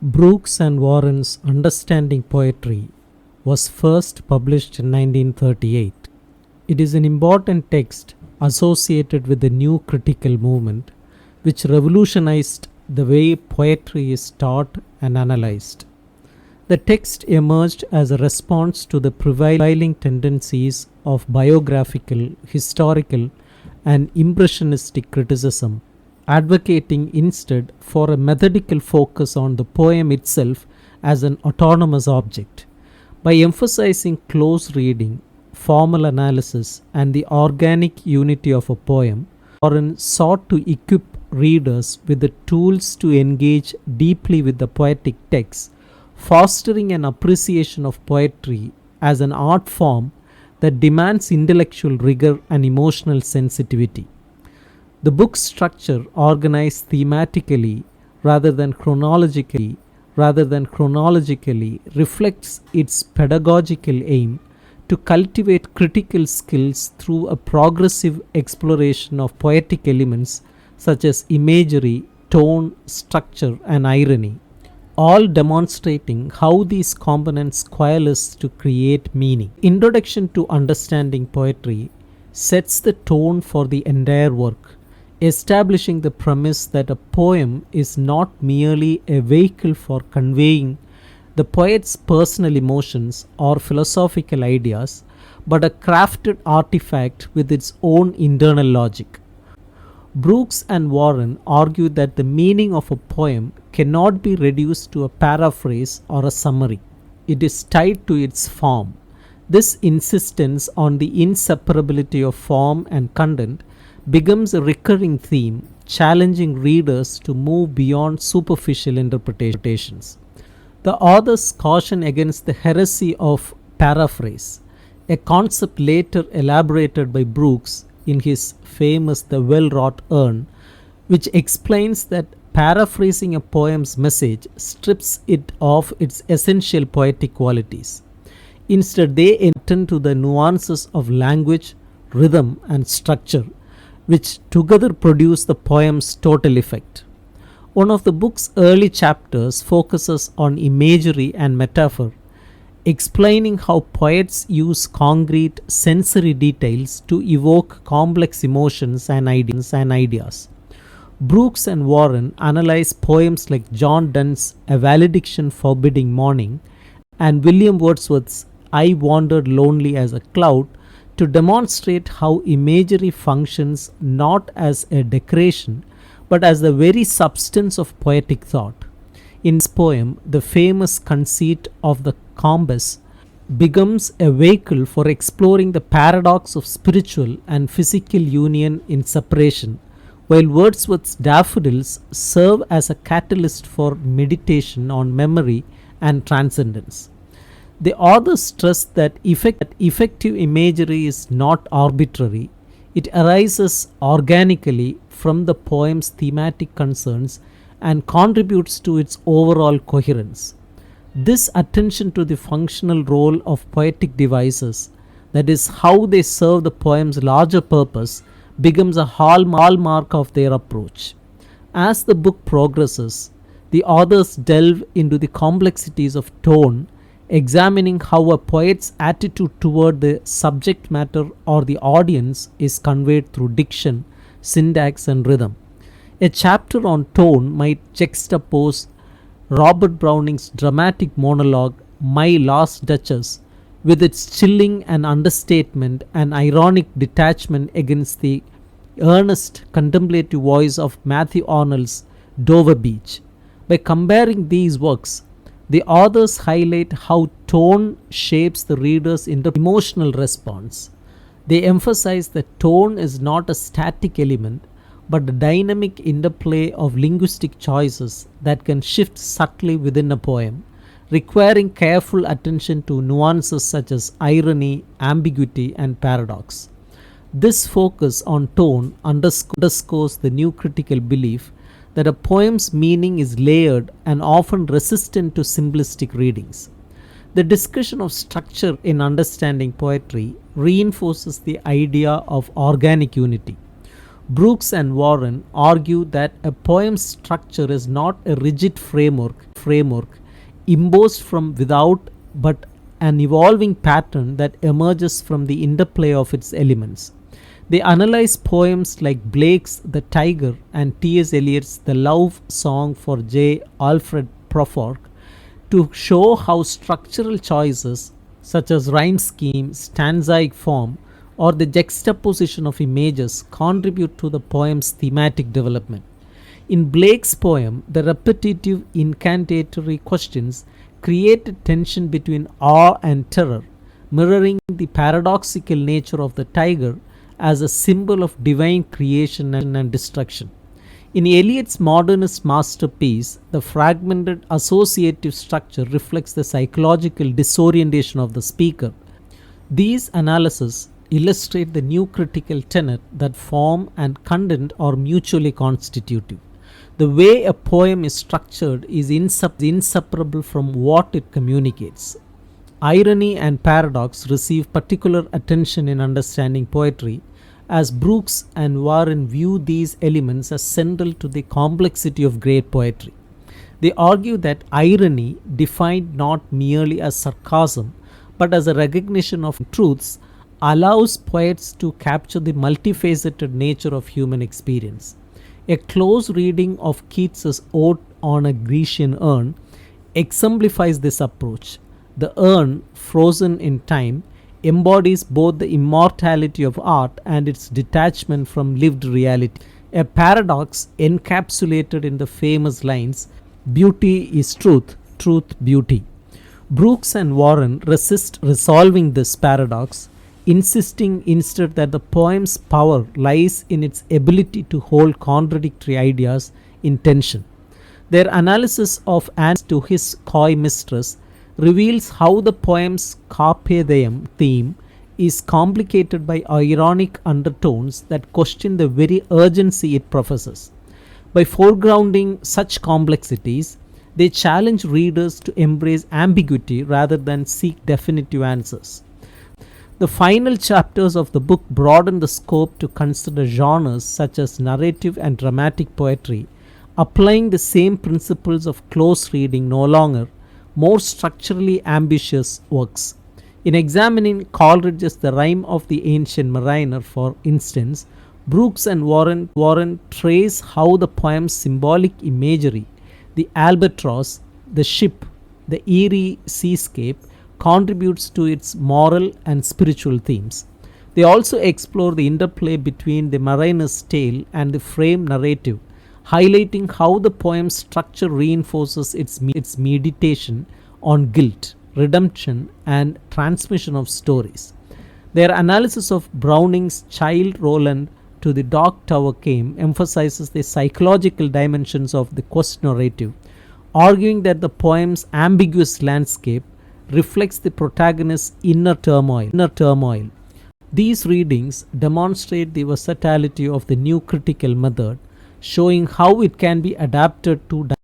Brooks and Warren's Understanding Poetry was first published in 1938. It is an important text associated with the new critical movement, which revolutionized the way poetry is taught and analyzed. The text emerged as a response to the prevailing tendencies of biographical, historical, and impressionistic criticism, advocating instead for a methodical focus on the poem itself as an autonomous object. By emphasizing close reading, formal analysis, and the organic unity of a poem, Warren sought to equip readers with the tools to engage deeply with the poetic text, fostering an appreciation of poetry as an art form that demands intellectual rigor and emotional sensitivity. The book's structure, organized thematically rather than chronologically, reflects its pedagogical aim to cultivate critical skills through a progressive exploration of poetic elements such as imagery, tone, structure, and irony, all demonstrating how these components coalesce to create meaning. Introduction to Understanding Poetry sets the tone for the entire work, establishing the premise that a poem is not merely a vehicle for conveying the poet's personal emotions or philosophical ideas, but a crafted artifact with its own internal logic. Brooks and Warren argue that the meaning of a poem cannot be reduced to a paraphrase or a summary. It is tied to its form. This insistence on the inseparability of form and content becomes a recurring theme, challenging readers to move beyond superficial interpretations. The authors caution against the heresy of paraphrase, a concept later elaborated by Brooks in his famous The Well-Wrought Urn, which explains that paraphrasing a poem's message strips it of its essential poetic qualities. Instead, they attend to the nuances of language, rhythm, and structure, which together produce the poem's total effect. One of the book's early chapters focuses on imagery and metaphor, explaining how poets use concrete sensory details to evoke complex emotions and ideas. Brooks and Warren analyze poems like John Donne's A Valediction Forbidding Morning and William Wordsworth's I Wandered Lonely as a Cloud to demonstrate how imagery functions not as a decoration but as the very substance of poetic thought. In this poem, the famous conceit of the compass becomes a vehicle for exploring the paradox of spiritual and physical union in separation, while Wordsworth's daffodils serve as a catalyst for meditation on memory and transcendence. The authors stress that effective imagery is not arbitrary, it arises organically from the poem's thematic concerns and contributes to its overall coherence. This attention to the functional role of poetic devices, that is, how they serve the poem's larger purpose, becomes a hallmark of their approach. As the book progresses, the authors delve into the complexities of tone, examining how a poet's attitude toward the subject matter or the audience is conveyed through diction, syntax, and rhythm. A chapter on tone might juxtapose Robert Browning's dramatic monologue, My Last Duchess, with its chilling and understatement and ironic detachment against the earnest contemplative voice of Matthew Arnold's Dover Beach. By comparing these works, the authors highlight how tone shapes the reader's emotional response. They emphasize that tone is not a static element, but a dynamic interplay of linguistic choices that can shift subtly within a poem, requiring careful attention to nuances such as irony, ambiguity, and paradox. This focus on tone underscores the new critical belief that a poem's meaning is layered and often resistant to simplistic readings. The discussion of structure in understanding poetry reinforces the idea of organic unity. Brooks and Warren argue that a poem's structure is not a rigid framework imposed from without, but an evolving pattern that emerges from the interplay of its elements. They analyze poems like Blake's The Tiger and T.S. Eliot's The Love Song for J. Alfred Prufrock to show how structural choices such as rhyme scheme, stanzaic form, or the juxtaposition of images contribute to the poem's thematic development. In Blake's poem, the repetitive incantatory questions create a tension between awe and terror, mirroring the paradoxical nature of the tiger as a symbol of divine creation and destruction. In Eliot's modernist masterpiece, the fragmented associative structure reflects the psychological disorientation of the speaker. These analyses illustrate the new critical tenet that form and content are mutually constitutive. The way a poem is structured is inseparable from what it communicates. Irony and paradox receive particular attention in understanding poetry, as Brooks and Warren view these elements as central to the complexity of great poetry. They argue that irony, defined not merely as sarcasm but as a recognition of truths, allows poets to capture the multifaceted nature of human experience. A close reading of Keats's Ode on a Grecian Urn exemplifies this approach. The urn, frozen in time, embodies both the immortality of art and its detachment from lived reality, a paradox encapsulated in the famous lines, "Beauty is truth, truth beauty." Brooks and Warren resist resolving this paradox, insisting instead that the poem's power lies in its ability to hold contradictory ideas in tension. Their analysis of answer to his coy mistress reveals how the poem's carpe diem theme is complicated by ironic undertones that question the very urgency it professes. By foregrounding such complexities, they challenge readers to embrace ambiguity rather than seek definitive answers. The final chapters of the book broaden the scope to consider genres such as narrative and dramatic poetry, applying the same principles of close reading no longer more structurally ambitious works. In examining Coleridge's The Rime of the Ancient Mariner, for instance, Brooks and Warren trace how the poem's symbolic imagery, the albatross, the ship, the eerie seascape, contributes to its moral and spiritual themes. They also explore the interplay between the mariner's tale and the frame narrative, highlighting how the poem's structure reinforces its meditation on guilt, redemption, and transmission of stories. Their analysis of Browning's Childe Roland to the Dark Tower Came emphasizes the psychological dimensions of the quest narrative, arguing that the poem's ambiguous landscape reflects the protagonist's inner turmoil. These readings demonstrate the versatility of the new critical method, showing how it can be adapted to